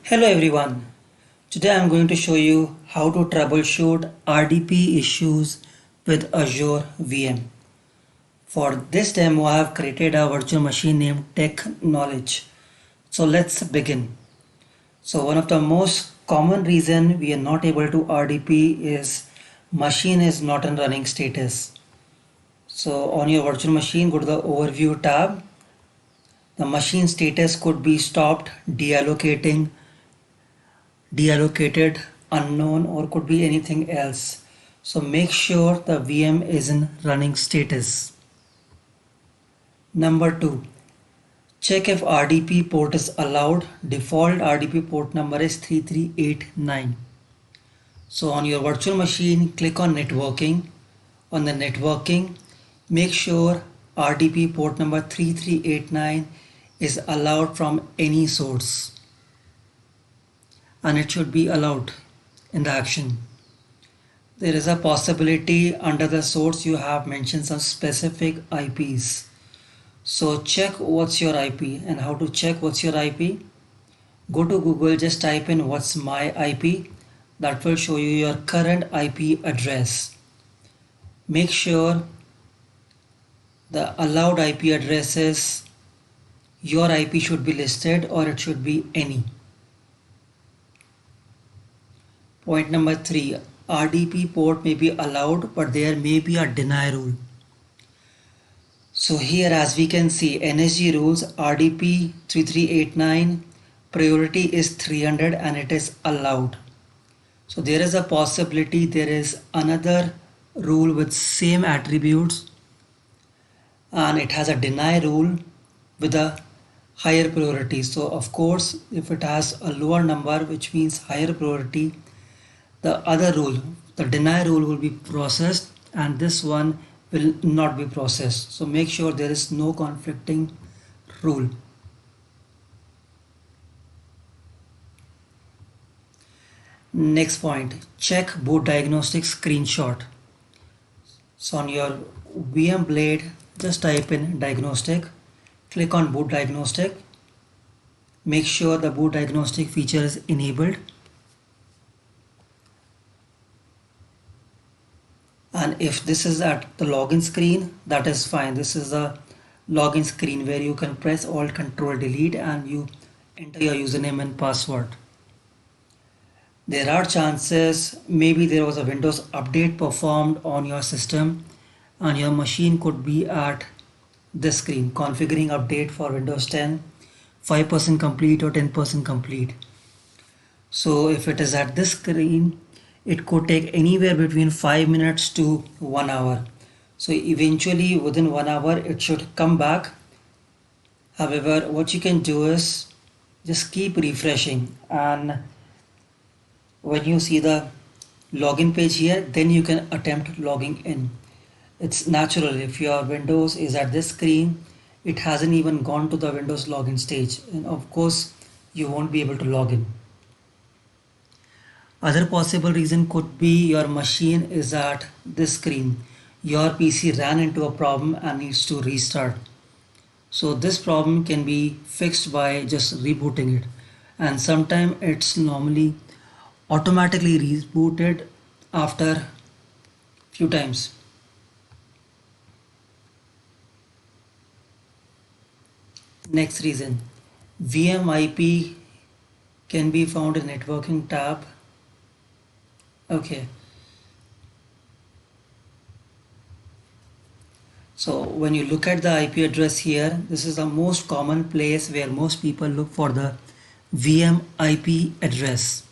Hello everyone. Today I'm going to show you how to troubleshoot RDP issues with Azure VM. For this demo I have created a virtual machine named Tech Knowledge. So let's begin. So one of the most common reason we are not able to RDP is machine is not in running status. So on your virtual machine, go to the overview tab. The machine status could be stopped, deallocated, unknown, or could be anything else. So make sure the VM is in running status. Number 2, check if RDP port is allowed. Default RDP port number is 3389. So on your virtual machine, click on networking. On the networking, make sure RDP port number 3389 is allowed from any source, and it should be allowed in the action. There is a possibility under the source you have mentioned some specific IPs. So check what's your IP, and how to check what's your IP. Go to Google, just type in what's my IP. That will show you your current IP address. Make sure the allowed IP addresses, your IP should be listed or it should be any. Point number 3, RDP port may be allowed, but there may be a deny rule. So here, as we can see, NSG rules RDP 3389 priority is 300 and it is allowed. So there is a possibility there is another rule with same attributes and it has a deny rule with a higher priority. So of course, if it has a lower number, which means higher priority, the other rule, the deny rule, will be processed and this one will not be processed. So make sure there is no conflicting rule. Next point, check boot diagnostic screenshot. So on your VM Blade, just type in diagnostic, click on boot diagnostic, make sure the boot diagnostic feature is enabled. And if this is at the login screen, that is fine. This is the login screen where you can press Alt Control Delete and you enter your username and password. There are chances maybe there was a Windows update performed on your system and your machine could be at this screen, configuring update for Windows 10, 5% complete or 10% complete. So if it is at this screen, it could take anywhere between 5 minutes to 1 hour. So eventually within 1 hour it should come back. However, what you can do is just keep refreshing, and when you see the login page here, then you can attempt logging in. It's natural. If your Windows is at this screen, it hasn't even gone to the Windows login stage, and of course you won't be able to log in. Other possible reason could be your machine is at this screen. Your PC ran into a problem and needs to restart. So this problem can be fixed by just rebooting it, and sometimes it's normally automatically rebooted after few times. Next reason, VM IP can be found in networking tab. Okay, so when you look at the IP address here, this is the most common place where most people look for the VM IP address,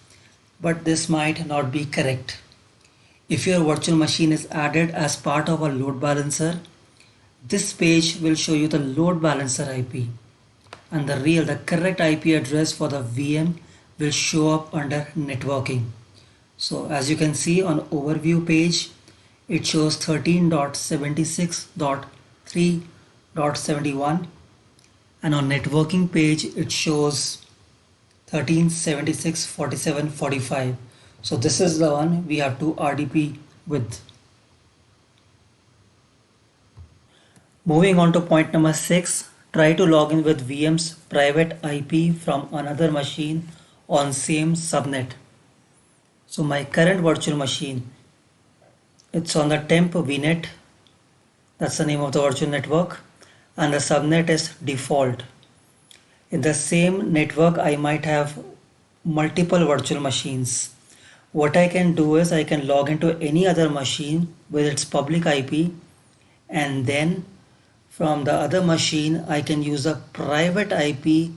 but this might not be correct. If your virtual machine is added as part of a load balancer, this page will show you the load balancer IP, and the correct IP address for the VM will show up under networking. So as you can see on overview page, it shows 13.76.3.71, and on networking page it shows 13.76.47.45. So this is the one we have to RDP with. Moving on to point number 6, try to log in with VM's private IP from another machine on same subnet. So my current virtual machine, it's on the temp vnet, that's the name of the virtual network, and the subnet is default. In the same network, I might have multiple virtual machines. What I can do is I can log into any other machine with its public IP, and then from the other machine I can use a private IP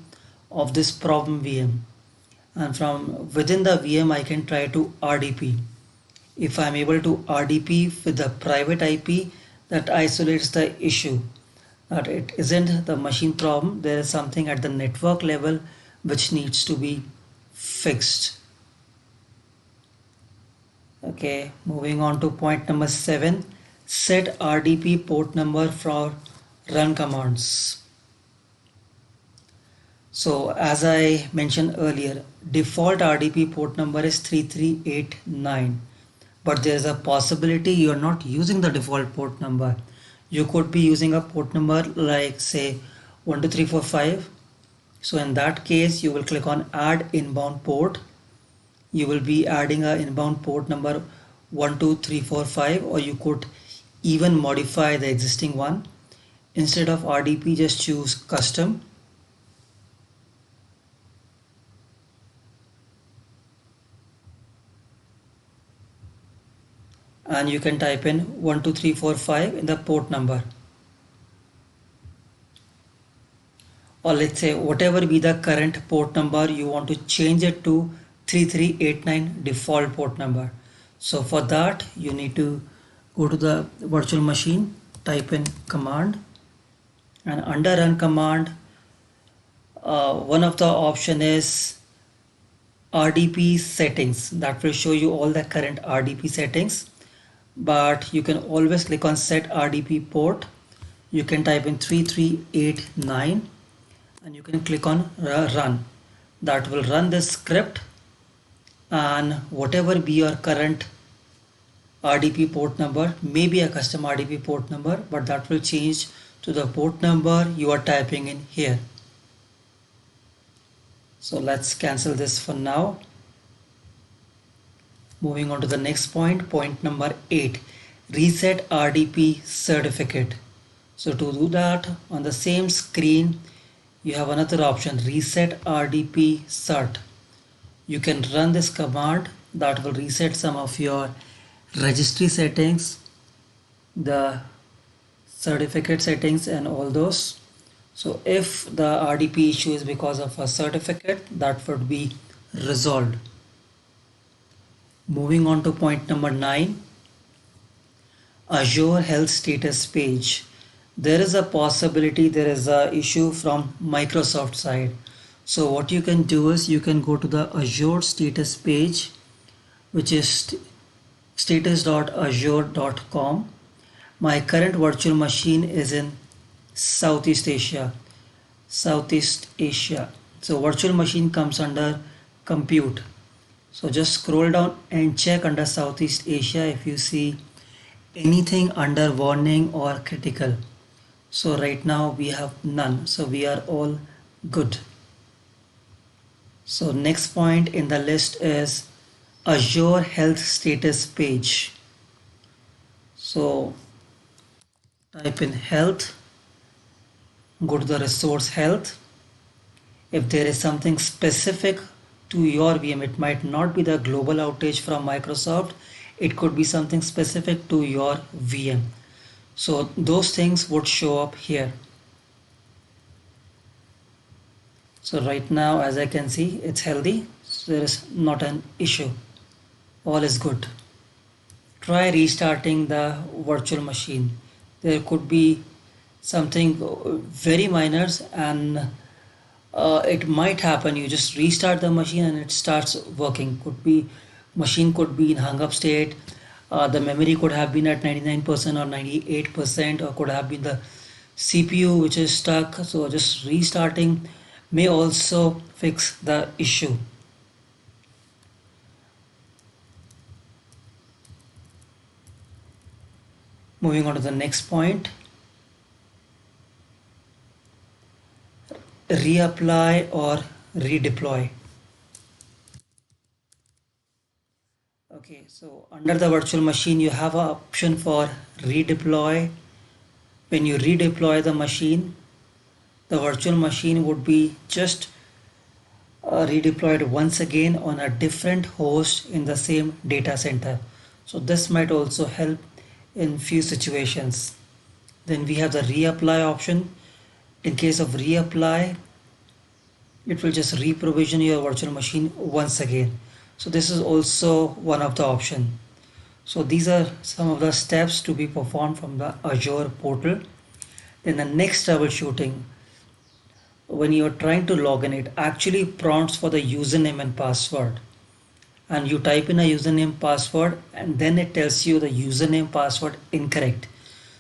of this problem VM, and from within the VM I can try to RDP. If I'm able to RDP with the private IP, that isolates the issue, that it isn't the machine problem, there is something at the network level which needs to be fixed. Okay, moving on to point number 7, set RDP port number for run commands. So as I mentioned earlier, default RDP port number is 3389, but there is a possibility you are not using the default port number. You could be using a port number like say 12345. So in that case, you will click on add inbound port. You will be adding a inbound port number 12345, or you could even modify the existing one. Instead of RDP, just choose custom. And you can type in 12345 in the port number, or let's say whatever be the current port number, you want to change it to 3389 default port number. So for that you need to go to the virtual machine, type in command, and under run command, one of the option is RDP settings. That will show you all the current RDP settings, but you can always click on set RDP port. You can type in 3389 and you can click on run. That will run this script, and whatever be your current RDP port number, maybe a custom RDP port number, but that will change to the port number you are typing in here. So let's cancel this for now. Moving on to the next point, point number 8, reset RDP certificate. So to do that, on the same screen you have another option, reset RDP cert. You can run this command, that will reset some of your registry settings, the certificate settings and all those. So if the RDP issue is because of a certificate, that would be resolved. Moving on to point number 9, Azure Health Status page. There is a possibility there is a issue from Microsoft side. So what you can do is you can go to the Azure status page, which is status.azure.com. My current virtual machine is in Southeast Asia. So virtual machine comes under compute. So just scroll down and check under Southeast Asia if you see anything under warning or critical. So right now we have none, so we are all good. So next point in the list is Azure Health Status page. So type in health, go to the resource health. If there is something specific to your VM, it might not be the global outage from Microsoft, it could be something specific to your VM. So those things would show up here. So right now, as I can see, it's healthy, so there is not an issue, all is good. Try restarting the virtual machine. There could be something very minor, and it might happen, you just restart the machine and it starts working. Could be machine could be in hung up state, the memory could have been at 99% or 98%, or could have been the CPU which is stuck. So just restarting may also fix the issue. Moving on to the next point, reapply or redeploy. So under the virtual machine, you have an option for redeploy. When you redeploy the machine, the virtual machine would be just redeployed once again on a different host in the same data center. So this might also help in few situations. Then we have the reapply option. In case of reapply, it will just reprovision your virtual machine once again. So this is also one of the option. So these are some of the steps to be performed from the Azure portal. Then the next troubleshooting, when you are trying to log in, it actually prompts for the username and password. And you type in a username password and then it tells you the username password incorrect.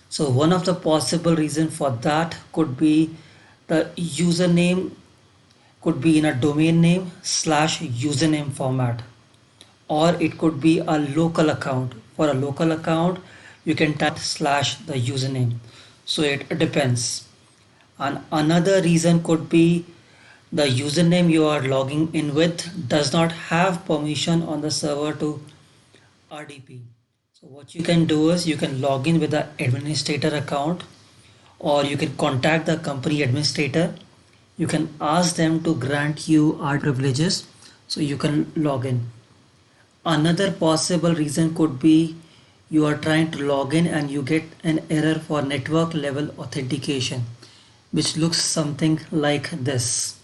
So one of the possible reason for that could be the username could be in a domain name / username format, or it could be a local account. For a local account, you can type / the username. So it depends. And another reason could be the username you are logging in with does not have permission on the server to RDP. So what you can do is you can log in with the administrator account, or you can contact the company administrator. You can ask them to grant you RDP privileges so you can log in. Another possible reason could be you are trying to log in and you get an error for network level authentication, which looks something like this.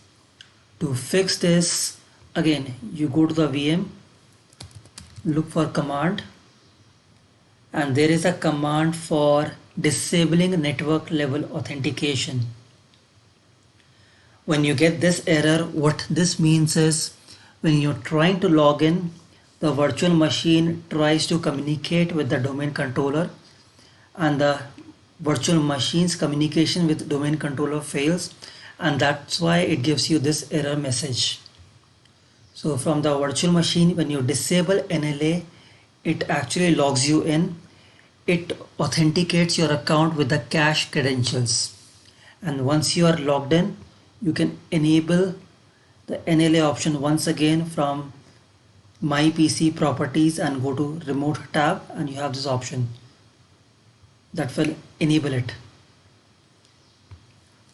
To fix this, again, you go to the VM, look for command, and there is a command for disabling network level authentication. When you get this error, what this means is when you're trying to log in, the virtual machine tries to communicate with the domain controller and the virtual machine's communication with domain controller fails, and that's why it gives you this error message. So from the virtual machine, when you disable NLA, it actually logs you in. It authenticates your account with the cache credentials, and once you are logged in, you can enable the NLA option once again from My PC properties and go to remote tab, and you have this option that will enable it.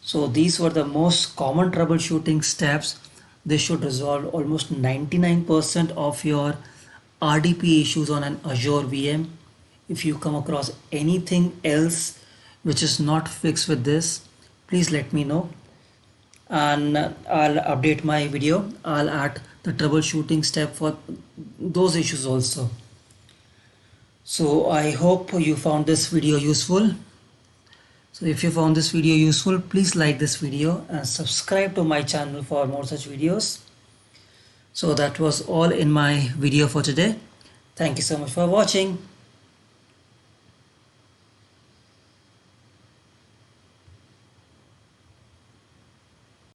So these were the most common troubleshooting steps. This should resolve almost 99% of your RDP issues on an Azure VM. If you come across anything else which is not fixed with this, please let me know, and I'll update my video. I'll add the troubleshooting step for those issues also. So I hope you found this video useful. So if you found this video useful, please like this video and subscribe to my channel for more such videos. So that was all in my video for today. Thank you so much for watching.